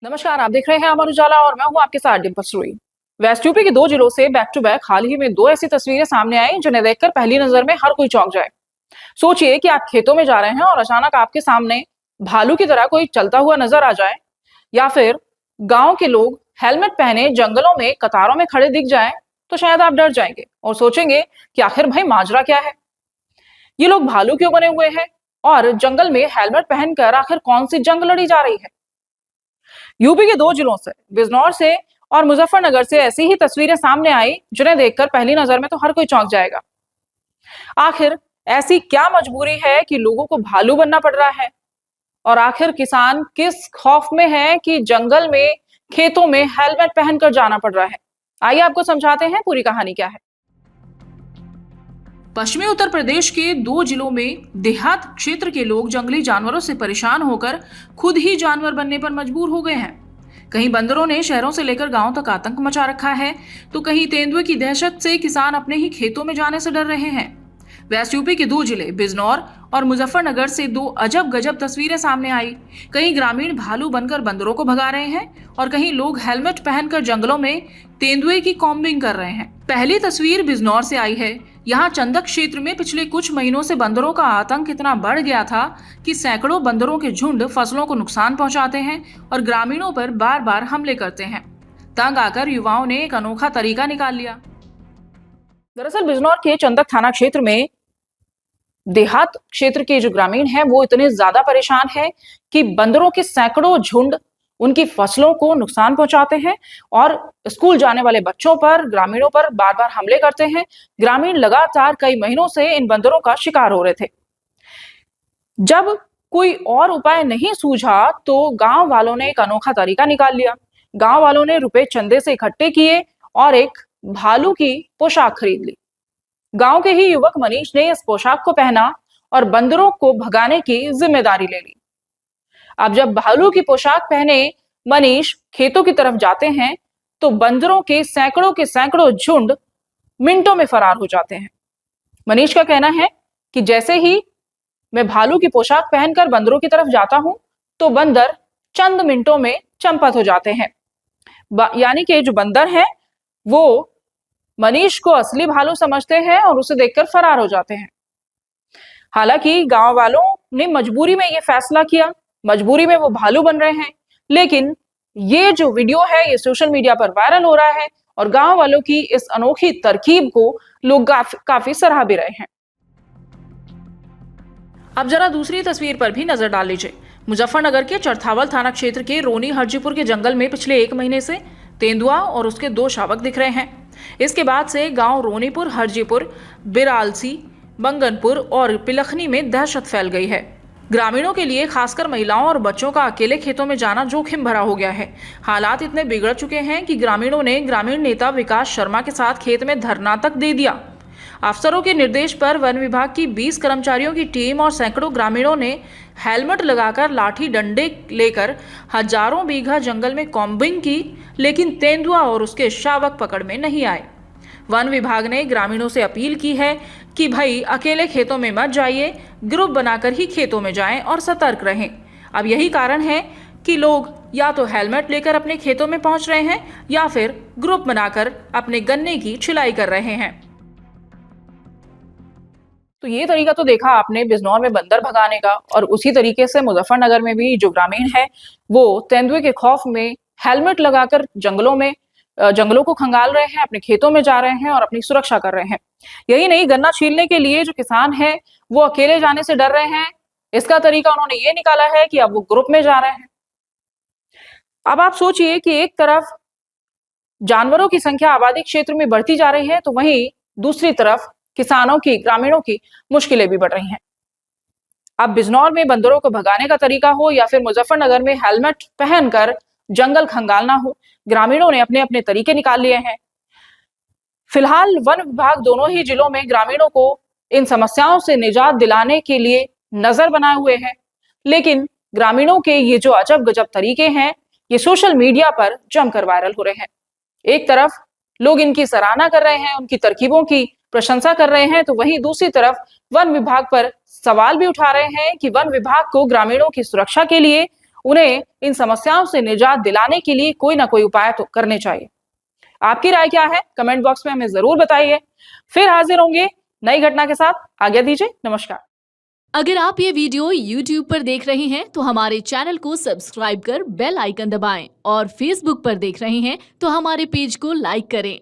नमस्कार, आप देख रहे हैं अमर उजाला और मैं हूं आपके साथ डिंपल सुई। वेस्ट यूपी के दो जिलों से बैक टू बैक हाल ही में दो ऐसी तस्वीरें सामने आई जिन्हें देखकर पहली नजर में हर कोई चौंक जाए। सोचिए कि आप खेतों में जा रहे हैं और अचानक आपके सामने भालू की तरह कोई चलता हुआ नजर आ जाए, या फिर गांव के लोग हेलमेट पहने जंगलों में कतारों में खड़े दिख जाएं, तो शायद आप डर जाएंगे और सोचेंगे कि आखिर भाई माजरा क्या है, ये लोग भालू क्यों बने हुए हैं और जंगल में हेलमेट पहनकर आखिर कौन सी जंग लड़ी जा रही है। यूपी के दो जिलों से, बिजनौर से और मुजफ्फरनगर से ऐसी ही तस्वीरें सामने आई जिन्हें देखकर पहली नजर में तो हर कोई चौंक जाएगा। आखिर ऐसी क्या मजबूरी है कि लोगों को भालू बनना पड़ रहा है, और आखिर किसान किस खौफ में है कि जंगल में खेतों में हेलमेट पहनकर जाना पड़ रहा है। आइए आपको समझाते हैं पूरी कहानी क्या है। पश्चिमी उत्तर प्रदेश के दो जिलों में देहात क्षेत्र के लोग जंगली जानवरों से परेशान होकर खुद ही जानवर बनने पर मजबूर हो गए हैं। कहीं बंदरों ने शहरों से लेकर गांवों तक आतंक मचा रखा है, तो कहीं तेंदुए की दहशत से किसान अपने ही खेतों में जाने से डर रहे हैं। वेस्ट यूपी के दो जिले बिजनौर और मुजफ्फरनगर से दो अजब गजब तस्वीरें सामने आई। कहीं ग्रामीण भालू बनकर बंदरों को भगा रहे हैं और कहीं लोग हेलमेट पहनकर जंगलों में तेंदुए की कॉम्बिंग कर रहे हैं। पहली तस्वीर बिजनौर से आई है। यहाँ चंदक क्षेत्र में पिछले कुछ महीनों से बंदरों का आतंक इतना बढ़ गया था कि सैकड़ों बंदरों के झुंड फसलों को नुकसान पहुंचाते हैं और ग्रामीणों पर बार बार हमले करते हैं। तंग आकर युवाओं ने एक अनोखा तरीका निकाल लिया। दरअसल बिजनौर के चंदक थाना क्षेत्र में देहात क्षेत्र के जो ग्रामीण हैं वो इतने ज्यादा परेशान हैं कि बंदरों के सैकड़ों झुंड उनकी फसलों को नुकसान पहुंचाते हैं और स्कूल जाने वाले बच्चों पर, ग्रामीणों पर बार बार हमले करते हैं। ग्रामीण लगातार कई महीनों से इन बंदरों का शिकार हो रहे थे। जब कोई और उपाय नहीं सूझा तो गांव वालों ने एक अनोखा तरीका निकाल लिया। गांव वालों ने रुपए चंदे से इकट्ठे किए और एक भालू की पोशाक खरीद ली। गांव के ही युवक मनीष ने इस पोशाक को पहना और बंदरों को भगाने की जिम्मेदारी ले ली। अब जब भालू की पोशाक पहने मनीष खेतों की तरफ जाते हैं तो बंदरों के सैकड़ों झुंड मिनटों में फरार हो जाते हैं। मनीष का कहना है कि जैसे ही मैं भालू की पोशाक पहनकर बंदरों की तरफ जाता हूं तो बंदर चंद मिनटों में चंपत हो जाते हैं। यानी कि जो बंदर है वो मनीष को असली भालू समझते हैं और उसे देखकर फरार हो जाते हैं। हालांकि गांव वालों ने मजबूरी में ये फैसला किया, मजबूरी में वो भालू बन रहे हैं, लेकिन ये जो वीडियो है ये सोशल मीडिया पर वायरल हो रहा है और गांव वालों की इस अनोखी तरकीब को लोग काफी सराह भी रहे हैं। अब जरा दूसरी तस्वीर पर भी नजर डाल लीजिए। मुजफ्फरनगर के चरथावल थाना क्षेत्र के रोनी हरजीपुर के जंगल में पिछले एक महीने से तेंदुआ और उसके दो शावक दिख रहे हैं। इसके बाद से गांव रोनीपुर, हरजीपुर, बिरालसी, बंगनपुर और पिलखनी में दहशत फैल गई है। ग्रामीणों के लिए, खासकर महिलाओं और बच्चों का अकेले खेतों में जाना जोखिम भरा हो गया है। हालात इतने बिगड़ चुके हैं कि ग्रामीणों ने ग्रामीण नेता विकास शर्मा के साथ खेत में धरना तक दे दिया। अफसरों के निर्देश पर वन विभाग की 20 कर्मचारियों की टीम और सैकड़ों ग्रामीणों ने हेलमेट लगाकर लाठी डंडे लेकर हजारों बीघा जंगल में कॉम्बिंग की, लेकिन तेंदुआ और उसके शावक पकड़ में नहीं आए। वन विभाग ने ग्रामीणों से अपील की है कि भाई अकेले खेतों में मत जाइए, ग्रुप बनाकर ही खेतों में जाएं और सतर्क रहें। अब यही कारण है कि लोग या तो हेलमेट लेकर अपने खेतों में पहुंच रहे हैं या फिर ग्रुप बनाकर अपने गन्ने की छिलाई कर रहे हैं। तो ये तरीका तो देखा आपने बिजनौर में बंदर भगाने का, और उसी तरीके से मुजफ्फरनगर में भी जो ग्रामीण है वो तेंदुए के खौफ में हेलमेट लगाकर जंगलों को खंगाल रहे हैं, अपने खेतों में जा रहे हैं और अपनी सुरक्षा कर रहे हैं। यही नहीं, गन्ना छीलने के लिए जो किसान है वो अकेले जाने से डर रहे हैं। इसका तरीका उन्होंने ये निकाला है कि अब वो ग्रुप में जा रहे हैं। अब आप सोचिए कि एक तरफ जानवरों की संख्या आबादी क्षेत्र में बढ़ती जा रही है, तो वहीं दूसरी तरफ किसानों की, ग्रामीणों की मुश्किलें भी बढ़ रही हैं। अब बिजनौर में बंदरों को भगाने का तरीका हो या फिर मुजफ्फरनगर में हेलमेट पहनकर जंगल खंगालना हो, ग्रामीणों ने अपने अपने तरीके निकाल लिए हैं। फिलहाल वन विभाग दोनों ही जिलों में ग्रामीणों को इन समस्याओं से निजात दिलाने के लिए नजर बनाए हुए हैं, लेकिन ग्रामीणों के ये जो अजब गजब तरीके हैं ये सोशल मीडिया पर जमकर वायरल हो रहे हैं। एक तरफ लोग इनकी सराहना कर रहे हैं, उनकी तरकीबों की प्रशंसा कर रहे हैं, तो वहीं दूसरी तरफ वन विभाग पर सवाल भी उठा रहे हैं कि वन विभाग को ग्रामीणों की सुरक्षा के लिए उन्हें इन समस्याओं से निजात दिलाने के लिए कोई ना कोई उपाय तो करने चाहिए। आपकी राय क्या है? कमेंट बॉक्स में हमें जरूर बताइए। फिर हाजिर होंगे नई घटना के साथ। आज्ञा दीजिए, नमस्कार। अगर आप ये वीडियो YouTube पर देख रहे हैं तो हमारे चैनल को सब्सक्राइब कर बेल आइकन दबाएं और Facebook पर देख रहे हैं तो हमारे पेज को लाइक करें।